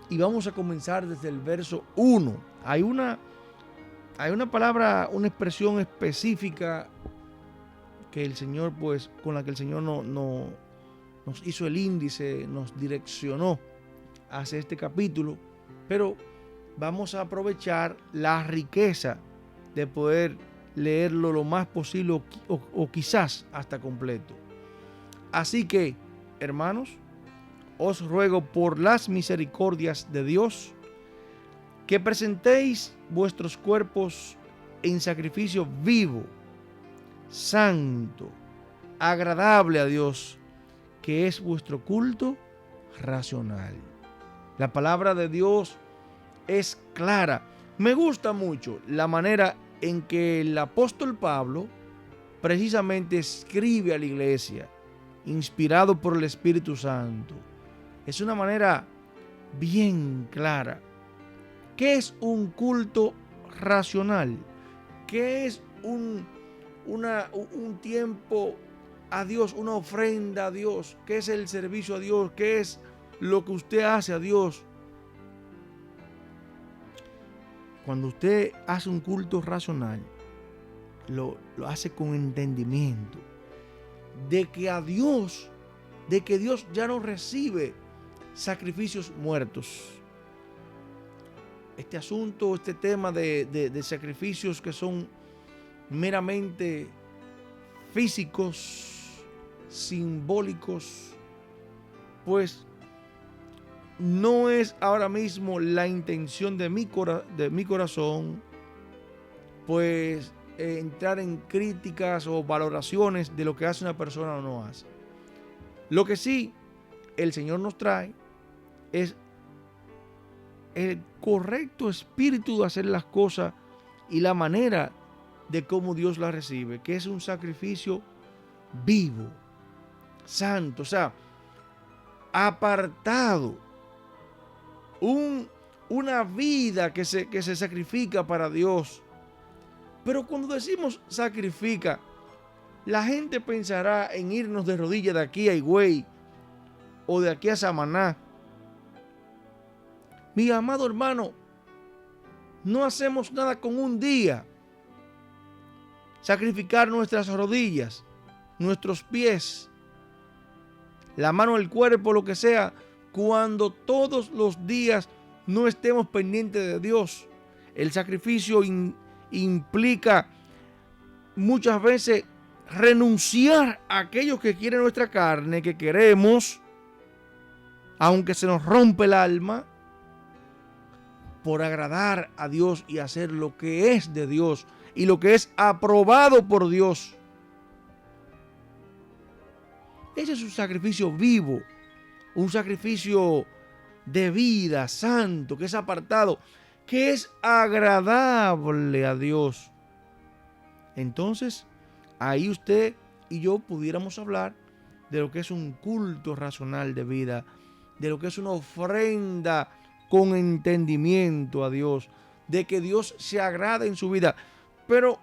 y vamos a comenzar desde el verso 1. Hay una palabra, una expresión específica que el Señor, pues, con la que el Señor nos hizo el índice, nos direccionó hacia este capítulo, pero vamos a aprovechar la riqueza de poder leerlo lo más posible o quizás hasta completo. Así que, hermanos, os ruego por las misericordias de Dios que presentéis vuestros cuerpos en sacrificio vivo, santo, agradable a Dios, que es vuestro culto racional. La palabra de Dios es clara. Me gusta mucho la manera en que el apóstol Pablo precisamente escribe a la iglesia, inspirado por el Espíritu Santo. Es una manera bien clara. ¿Qué es un culto racional? ¿Qué es un tiempo a Dios, una ofrenda a Dios? ¿Qué es el servicio a Dios? ¿Qué es lo que usted hace a Dios? Cuando usted hace un culto racional, lo hace con entendimiento de que Dios ya no recibe sacrificios muertos. Este asunto, este tema de sacrificios que son meramente físicos, simbólicos, pues no es ahora mismo la intención de mi corazón, pues entrar en críticas o valoraciones de lo que hace una persona o no hace. Lo que sí el Señor nos trae es el correcto espíritu de hacer las cosas y la manera de cómo Dios las recibe, que es un sacrificio vivo, santo, o sea, apartado, una vida que se sacrifica para Dios. Pero cuando decimos sacrifica, la gente pensará en irnos de rodillas de aquí a Higüey o de aquí a Samaná. Mi amado hermano, no hacemos nada con un día. Sacrificar nuestras rodillas, nuestros pies, la mano, el cuerpo, lo que sea, cuando todos los días no estemos pendientes de Dios. El sacrificio implica muchas veces renunciar a aquello que quiere nuestra carne, que queremos, aunque se nos rompe el alma, por agradar a Dios y hacer lo que es de Dios y lo que es aprobado por Dios. Ese es un sacrificio vivo, un sacrificio de vida, santo, que es apartado, que es agradable a Dios. Entonces, ahí usted y yo pudiéramos hablar de lo que es un culto racional de vida, de lo que es una ofrenda con entendimiento a Dios, de que Dios se agrada en su vida. Pero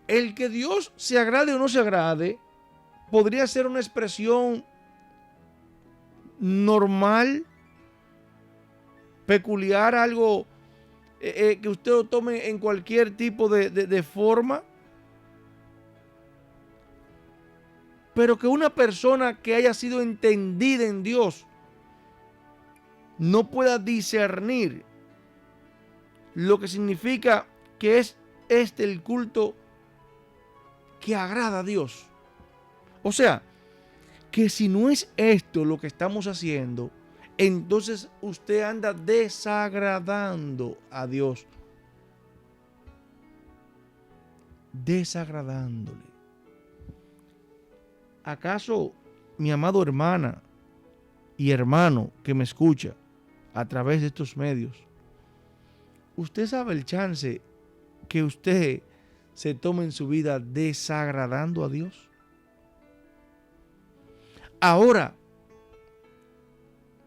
el que Dios se agrade o no se agrade podría ser una expresión normal, peculiar, algo que usted lo tome en cualquier tipo de forma. Pero que una persona que haya sido entendida en Dios no pueda discernir lo que significa que es el culto que agrada a Dios. O sea, que si no es esto lo que estamos haciendo, entonces usted anda desagradando a Dios. Desagradándole. ¿Acaso, mi amado hermana y hermano que me escucha a través de estos medios, usted sabe el chance que usted se tome en su vida desagradando a Dios? Ahora,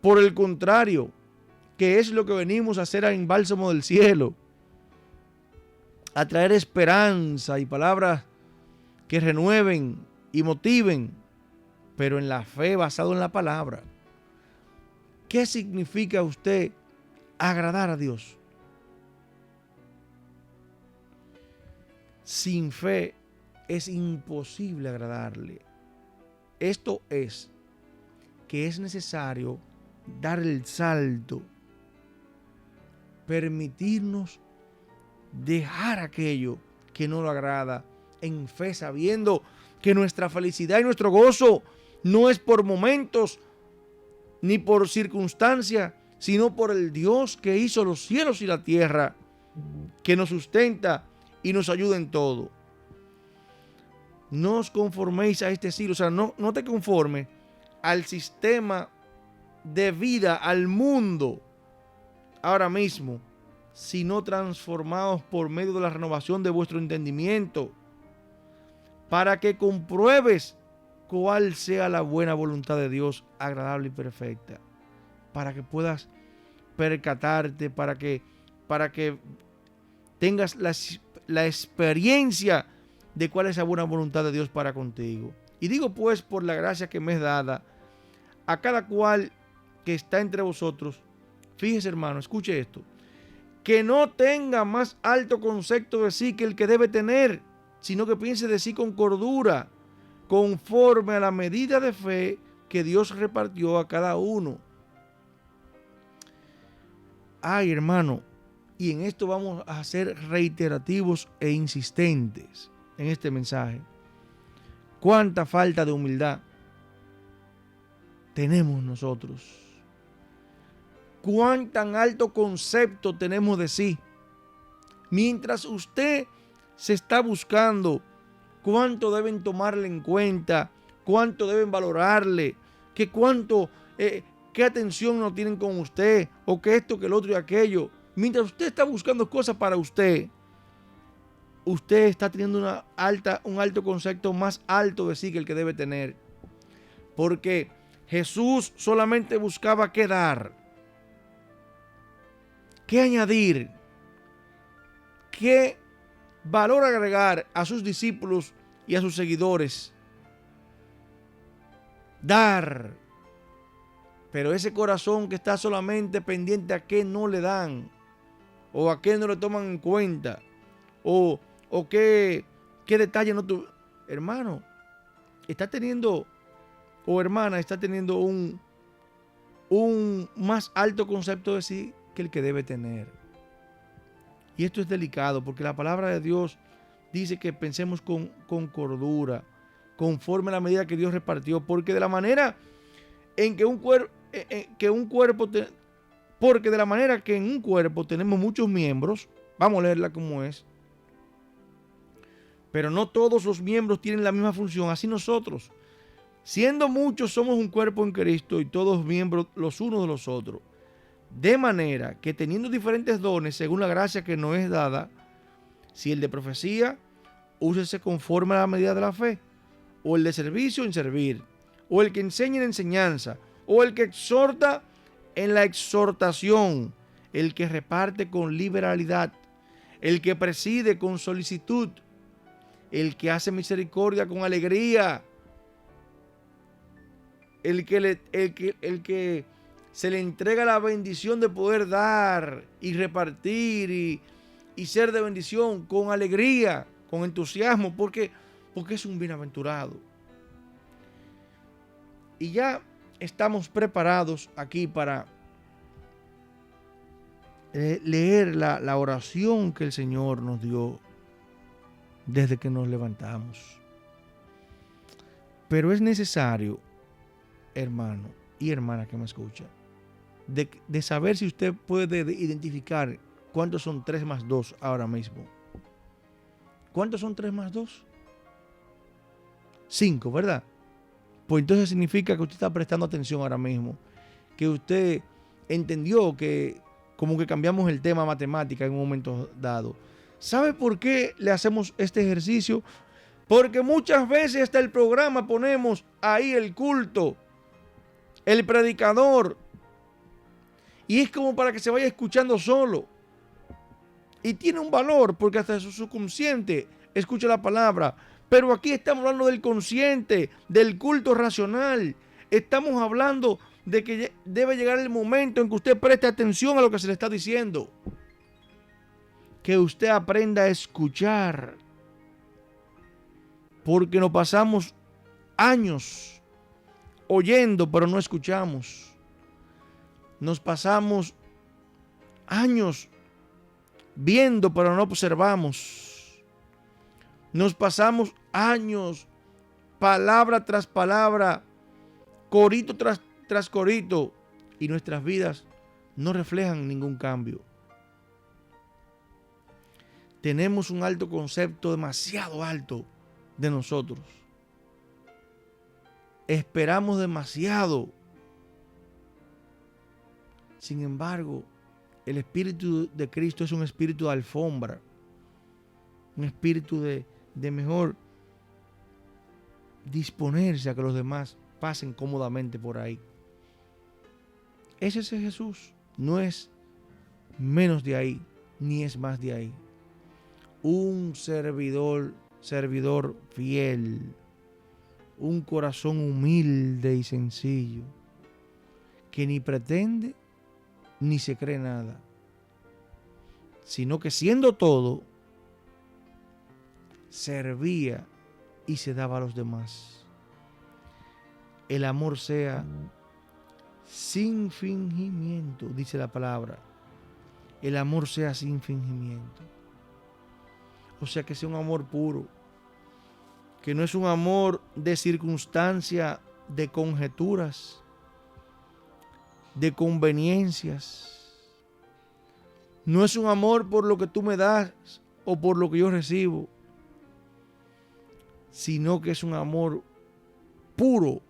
por el contrario, que es lo que venimos a hacer en Bálsamo del Cielo, a traer esperanza y palabras que renueven y motiven, pero en la fe, basado en la palabra. ¿Qué significa usted agradar a Dios? Sin fe es imposible agradarle. Esto es que es necesario dar el salto, permitirnos dejar aquello que no lo agrada en fe, sabiendo que nuestra felicidad y nuestro gozo no es por momentos ni por circunstancias, sino por el Dios que hizo los cielos y la tierra, que nos sustenta y nos ayuda en todo. No os conforméis a este siglo, o sea, no te conformes al sistema de vida, al mundo ahora mismo, sino transformados por medio de la renovación de vuestro entendimiento, para que compruebes cuál sea la buena voluntad de Dios, agradable y perfecta, para que puedas percatarte, para que tengas la experiencia de cuál es la buena voluntad de Dios para contigo. Y digo pues, por la gracia que me es dada, a cada cual que está entre vosotros, fíjese hermano, escuche esto, que no tenga más alto concepto de sí que el que debe tener, sino que piense de sí con cordura, conforme a la medida de fe que Dios repartió a cada uno. Ay, hermano, y en esto vamos a ser reiterativos e insistentes en este mensaje. Cuánta falta de humildad tenemos nosotros. Cuán tan alto concepto tenemos de sí. Mientras usted se está buscando cuánto deben tomarle en cuenta, cuánto deben valorarle, que cuánto, qué atención no tienen con usted, o que esto, que el otro y aquello. Mientras usted está buscando cosas para usted, usted está teniendo un alto concepto más alto de sí que el que debe tener. Porque Jesús solamente buscaba qué dar, qué añadir, qué valor agregar a sus discípulos y a sus seguidores. Dar. Pero ese corazón que está solamente pendiente a qué no le dan, o a qué no le toman en cuenta, o qué detalle no tuvo. Hermano, está teniendo, o hermana, está teniendo un más alto concepto de sí que el que debe tener. Y esto es delicado porque la palabra de Dios dice que pensemos con cordura, conforme a la medida que Dios repartió, porque de la manera en que porque de la manera que en un cuerpo tenemos muchos miembros, vamos a leerla como es, pero no todos los miembros tienen la misma función, así nosotros, siendo muchos, somos un cuerpo en Cristo y todos miembros los unos de los otros. De manera que teniendo diferentes dones según la gracia que nos es dada, si el de profecía, úsese conforme a la medida de la fe, o el de servicio en servir, o el que enseña en enseñanza, o el que exhorta en la exhortación, el que reparte con liberalidad, el que preside con solicitud, el que hace misericordia con alegría, el que se le entrega la bendición de poder dar y repartir y ser de bendición con alegría, con entusiasmo, porque es un bienaventurado. Y ya estamos preparados aquí para leer la oración que el Señor nos dio desde que nos levantamos. Pero es necesario, hermano y hermana que me escucha, de saber si usted puede identificar cuántos son 3 más 2 ahora mismo. ¿Cuántos son 3 más 2? 5, ¿verdad? Pues entonces significa que usted está prestando atención ahora mismo, que usted entendió que como que cambiamos el tema matemática en un momento dado. ¿Sabe por qué le hacemos este ejercicio? Porque muchas veces hasta el programa ponemos ahí el culto, el predicador, y es como para que se vaya escuchando solo. Y tiene un valor porque hasta su subconsciente escucha la palabra. Pero aquí estamos hablando del consciente, del culto racional, Estamos hablando de que debe llegar el momento en que usted preste atención a lo que se le está diciendo. Que usted aprenda a escuchar. Porque nos pasamos años oyendo, pero no escuchamos. Nos pasamos años viendo, pero no observamos. Nos pasamos años, palabra tras palabra, corito tras corito, y nuestras vidas no reflejan ningún cambio. Tenemos un alto concepto, demasiado alto, de nosotros. Esperamos demasiado. Sin embargo, el Espíritu de Cristo es un espíritu de alfombra, un espíritu de mejor disponerse a que los demás pasen cómodamente por ahí. Ese es Jesús. No es menos de ahí, ni es más de ahí. Un servidor fiel, un corazón humilde y sencillo, que ni pretende ni se cree nada, sino que siendo todo, servía y se daba a los demás. El amor sea sin fingimiento, dice la palabra. El amor sea sin fingimiento. O sea, que sea un amor puro, que no es un amor de circunstancia, de conjeturas, de conveniencias. No es un amor por lo que tú me das o por lo que yo recibo, sino que es un amor puro,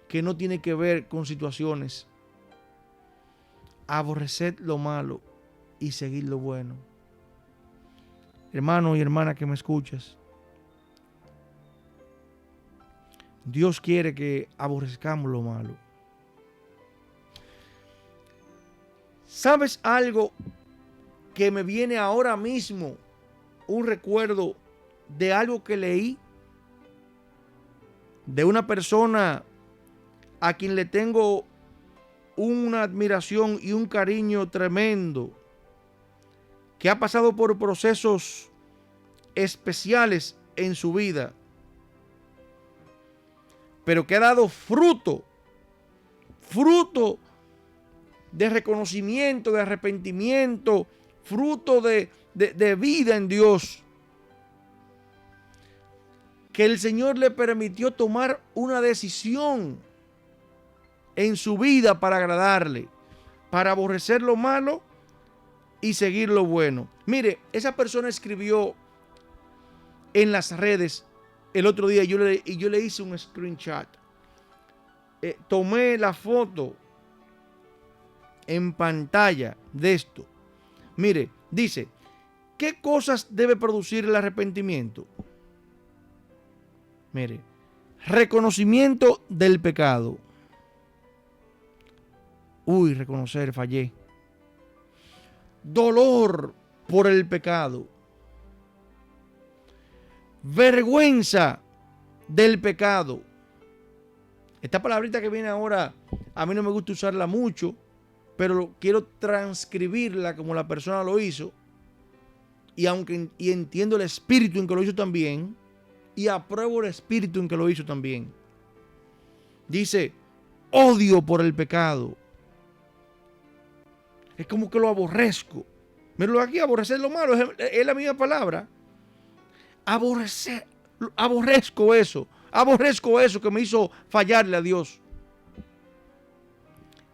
que no tiene que ver con situaciones. Aborreced lo malo y seguid lo bueno. Hermano y hermana que me escuchas, Dios quiere que aborrezcamos lo malo. ¿Sabes algo que me viene ahora mismo? Un recuerdo de algo que leí de una persona a quien le tengo una admiración y un cariño tremendo, que ha pasado por procesos especiales en su vida, pero que ha dado fruto de reconocimiento, de arrepentimiento, fruto de vida en Dios, que el Señor le permitió tomar una decisión en su vida para agradarle, para aborrecer lo malo y seguir lo bueno. Mire, esa persona escribió en las redes el otro día, yo le hice un screenshot. Tomé la foto en pantalla de esto. Mire, dice, ¿qué cosas debe producir el arrepentimiento? Mire, reconocimiento del pecado. Reconocer, fallé. Dolor por el pecado. Vergüenza del pecado. Esta palabrita que viene ahora, a mí no me gusta usarla mucho, pero quiero transcribirla como la persona lo hizo. Y entiendo el espíritu en que lo hizo también, y apruebo el espíritu en que lo hizo también. Dice, odio por el pecado. Es como que lo aborrezco. Míralo aquí, aborrecer lo malo, es la misma palabra. Aborrecer, aborrezco eso que me hizo fallarle a Dios.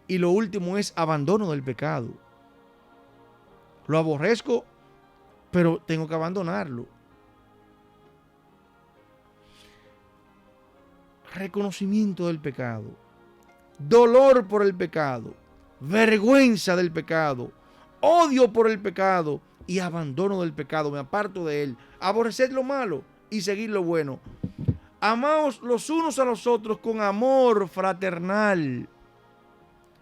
Y lo último es abandono del pecado. Lo aborrezco, pero tengo que abandonarlo. Reconocimiento del pecado, dolor por el pecado, vergüenza del pecado, odio por el pecado y abandono del pecado. Me aparto de él. Aborrecer lo malo y seguir lo bueno. Amaos los unos a los otros con amor fraternal.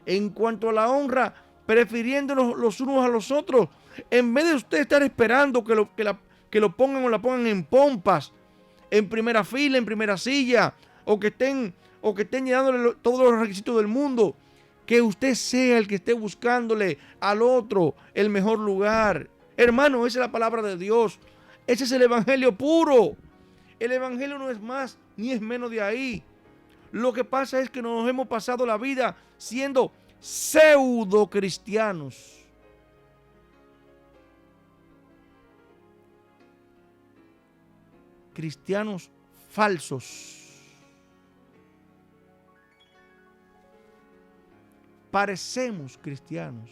En cuanto a la honra, prefiriéndonos los unos a los otros, en vez de usted estar esperando que lo pongan o la pongan en pompas, en primera fila, en primera silla, o que estén o que estén llenándole todos los requisitos del mundo. Que usted sea el que esté buscándole al otro el mejor lugar. Hermano, esa es la palabra de Dios. Ese es el evangelio puro. El evangelio no es más ni es menos de ahí. Lo que pasa es que nos hemos pasado la vida siendo pseudo cristianos. Cristianos falsos. Parecemos cristianos,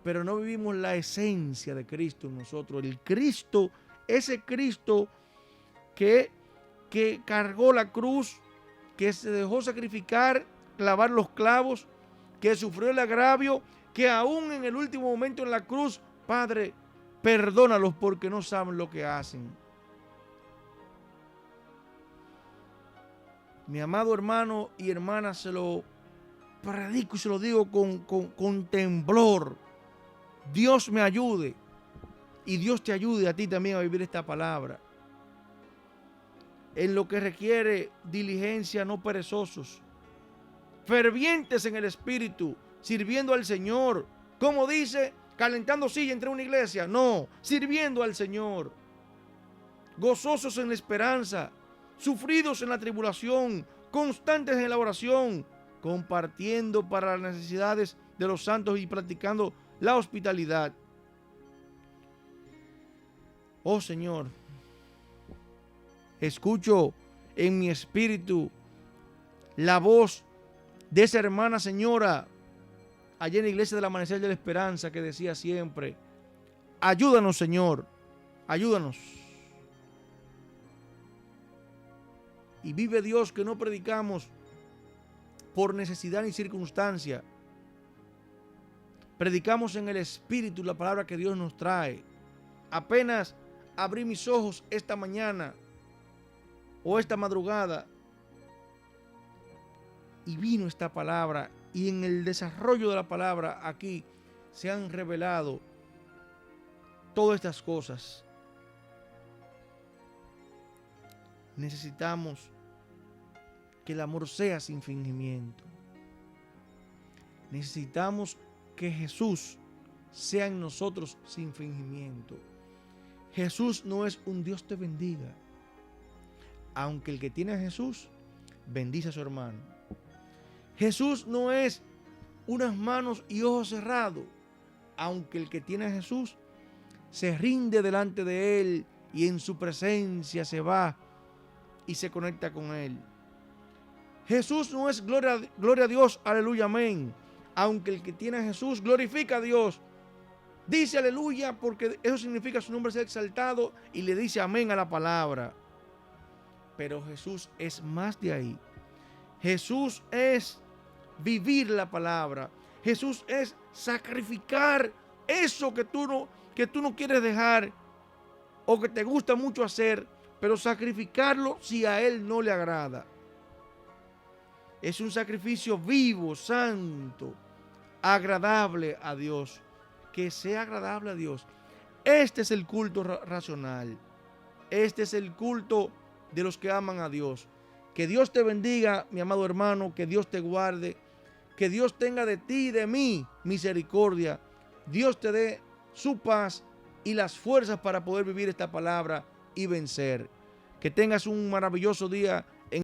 pero no vivimos la esencia de Cristo en nosotros. El Cristo, ese Cristo que cargó la cruz, que se dejó sacrificar, clavar los clavos, que sufrió el agravio, que aún en el último momento en la cruz, Padre, perdónalos porque no saben lo que hacen. Mi amado hermano y hermana, se lo predico y se lo digo con temblor. Dios me ayude y Dios te ayude a ti también a vivir esta palabra. En lo que requiere diligencia, no perezosos, fervientes en el espíritu, sirviendo al Señor. ¿Cómo dice? Calentando silla entre una iglesia. No, sirviendo al Señor. Gozosos en la esperanza, sufridos en la tribulación, constantes en la oración, compartiendo para las necesidades de los santos y practicando la hospitalidad. Oh Señor, escucho en mi espíritu la voz de esa hermana señora allá en la iglesia del Amanecer de la Esperanza que decía siempre: ayúdanos, Señor, ayúdanos. Y vive Dios que no predicamos por necesidad ni circunstancia. Predicamos en el Espíritu la palabra que Dios nos trae. Apenas abrí mis ojos esta mañana o esta madrugada y vino esta palabra, y en el desarrollo de la palabra aquí se han revelado todas estas cosas. Necesitamos que el amor sea sin fingimiento. Necesitamos que Jesús sea en nosotros sin fingimiento. Jesús no es un Dios te bendiga, aunque el que tiene a Jesús bendice a su hermano. Jesús no es unas manos y ojos cerrados, aunque el que tiene a Jesús se rinde delante de Él y en su presencia se va y se conecta con Él. Jesús no es gloria a Dios, aleluya, amén, aunque el que tiene a Jesús glorifica a Dios. Dice aleluya porque eso significa su nombre sea exaltado, y le dice amén a la palabra. Pero Jesús es más de ahí. Jesús es vivir la palabra. Jesús es sacrificar eso que tú no quieres dejar o que te gusta mucho hacer, pero sacrificarlo si a Él no le agrada. Es un sacrificio vivo, santo, agradable a Dios. Que sea agradable a Dios. Este es el culto racional. Este es el culto de los que aman a Dios. Que Dios te bendiga, mi amado hermano. Que Dios te guarde. Que Dios tenga de ti y de mí misericordia. Dios te dé su paz y las fuerzas para poder vivir esta palabra y vencer. Que tengas un maravilloso día